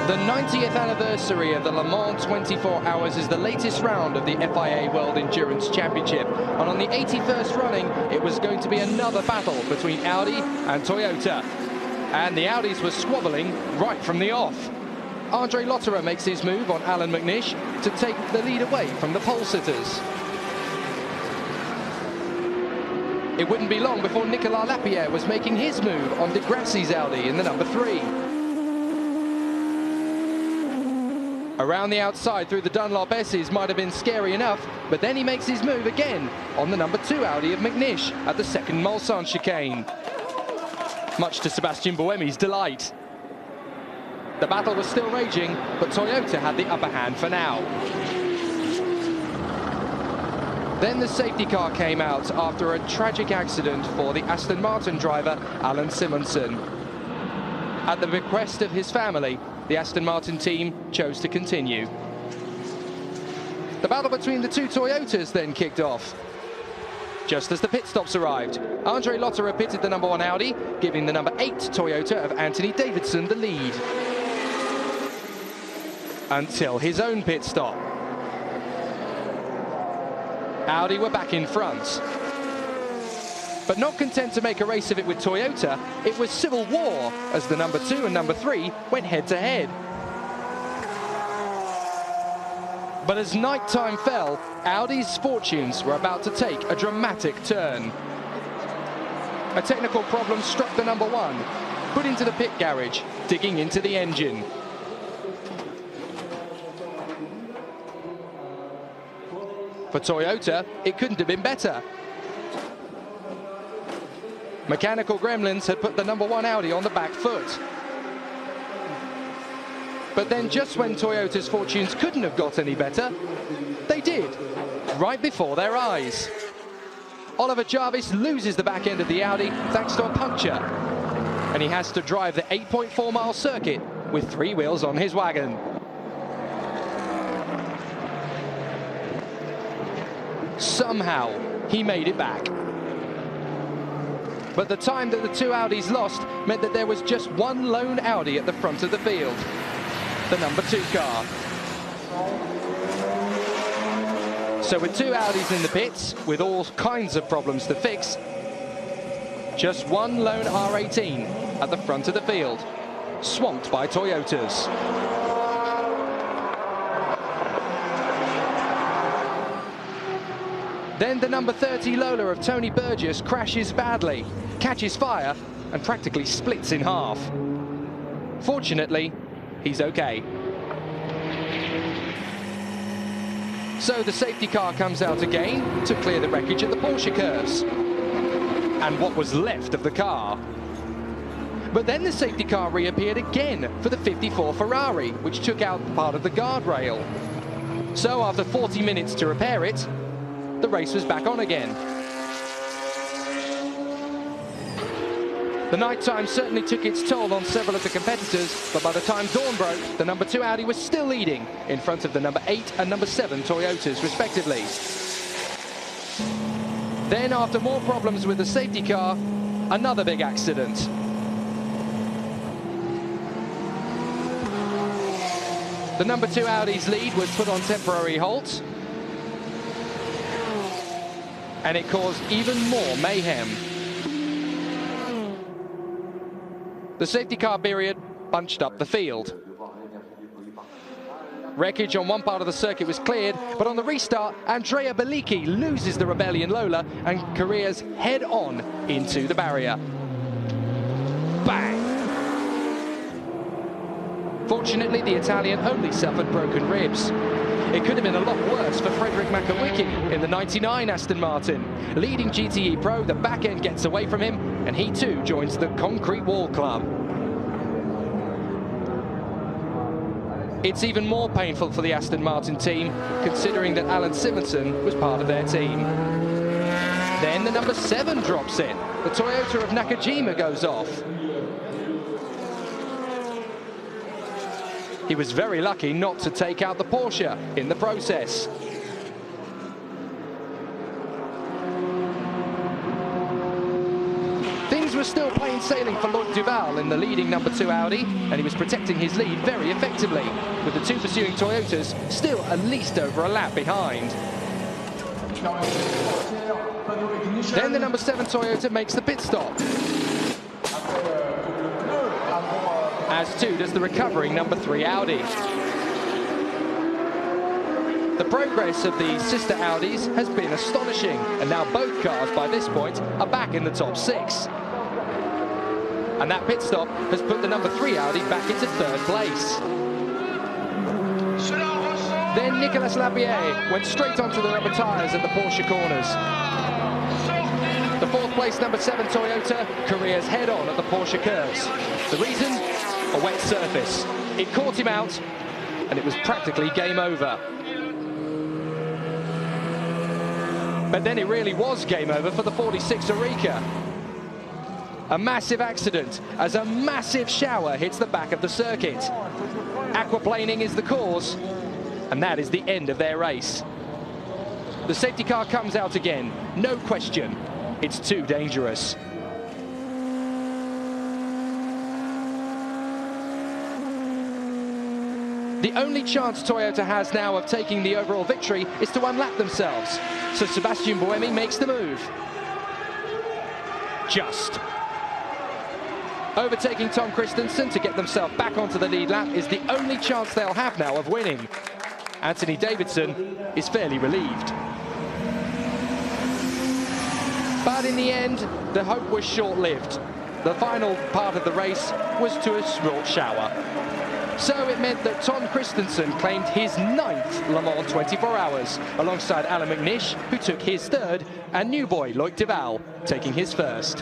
The 90th anniversary of the Le Mans 24 Hours is the latest round of the FIA World Endurance Championship. And on the 81st running, it was going to be another battle between Audi and Toyota. And the Audis were squabbling right from the off. Andre Lotterer makes his move on Alan McNish to take the lead away from the pole sitters. It wouldn't be long before Nicolas Lapierre was making his move on De Grassi's Audi in the number 3. Around the outside through the Dunlop S's might have been scary enough, but then he makes his move again on the number 2 Audi of McNish at the second Mulsanne chicane. Much to Sebastian Buemi's delight. The battle was still raging, but Toyota had the upper hand for now. Then the safety car came out after a tragic accident for the Aston Martin driver Alan Simonsen. At the request of his family, the Aston Martin team chose to continue. The battle between the two Toyotas then kicked off. Just as the pit stops arrived, Andre Lotterer pitted the number 1 Audi, giving the number 8 Toyota of Anthony Davidson the lead. Until his own pit stop. Audi were back in front. But not content to make a race of it with Toyota, it was civil war as the number 2 and number 3 went head-to-head. But as night time fell, Audi's fortunes were about to take a dramatic turn. A technical problem struck the number 1, put into the pit garage, digging into the engine. For Toyota, it couldn't have been better. Mechanical gremlins had put the number 1 Audi on the back foot. But then just when Toyota's fortunes couldn't have got any better, they did, right before their eyes. Oliver Jarvis loses the back end of the Audi thanks to a puncture. And he has to drive the 8.4-mile circuit with 3 wheels on his wagon. Somehow, he made it back. But the time that the 2 Audis lost meant that there was just one lone Audi at the front of the field. The number 2 car. So with 2 Audis in the pits, with all kinds of problems to fix, just one lone R18 at the front of the field, swamped by Toyotas. Then the number 30 Lola of Tony Burgess crashes badly, catches fire, and practically splits in half. Fortunately, he's okay. So the safety car comes out again to clear the wreckage at the Porsche curves. And what was left of the car. But then the safety car reappeared again for the 54 Ferrari, which took out part of the guardrail. So after 40 minutes to repair it, the race was back on again. The night time certainly took its toll on several of the competitors, but by the time dawn broke, the number 2 Audi was still leading in front of the number 8 and number 7 Toyotas, respectively. Then, after more problems with the safety car, another big accident. The number 2 Audi's lead was put on temporary halt, and it caused even more mayhem. The safety car period bunched up the field. Wreckage on one part of the circuit was cleared, but on the restart, Andrea Bellicchi loses the Rebellion Lola and careers head-on into the barrier. Bang! Fortunately, the Italian only suffered broken ribs. It could have been a lot worse for Frederick Makowicki in the '99 Aston Martin. Leading GTE Pro, the back end gets away from him, and he too joins the Concrete Wall Club. It's even more painful for the Aston Martin team, considering that Alan Simonsen was part of their team. Then the number 7 drops in. The Toyota of Nakajima goes off. He was very lucky not to take out the Porsche in the process. Things were was still plain sailing for Loic Duval in the leading #2 Audi, and he was protecting his lead very effectively, with the two pursuing Toyotas still at least over a lap behind. Then the #7 Toyota makes the pit stop, as too does the recovering #3 Audi. The progress of the sister Audis has been astonishing, and now both cars by this point are back in the top 6. And that pit stop has put the #3 Audi back into 3rd place. Then Nicolas Lapierre went straight onto the rubber tyres at the Porsche corners. The 4th place #7 Toyota careers head-on at the Porsche curves. The reason? A wet surface. It caught him out, and it was practically game over. But then it really was game over for the 46 Oreca. A massive accident as a massive shower hits the back of the circuit. Aquaplaning is the cause, and that is the end of their race. The safety car comes out again, no question. It's too dangerous. The only chance Toyota has now of taking the overall victory is to unlap themselves. So Sébastien Buemi makes the move. Just. Overtaking Tom Christensen to get themselves back onto the lead lap is the only chance they'll have now of winning. Anthony Davidson is fairly relieved. But in the end, the hope was short-lived. The final part of the race was to a short shower. So it meant that Tom Christensen claimed his 9th Le Mans 24 Hours, alongside Alain McNish, who took his 3rd, and new boy Loic Duval taking his 1st.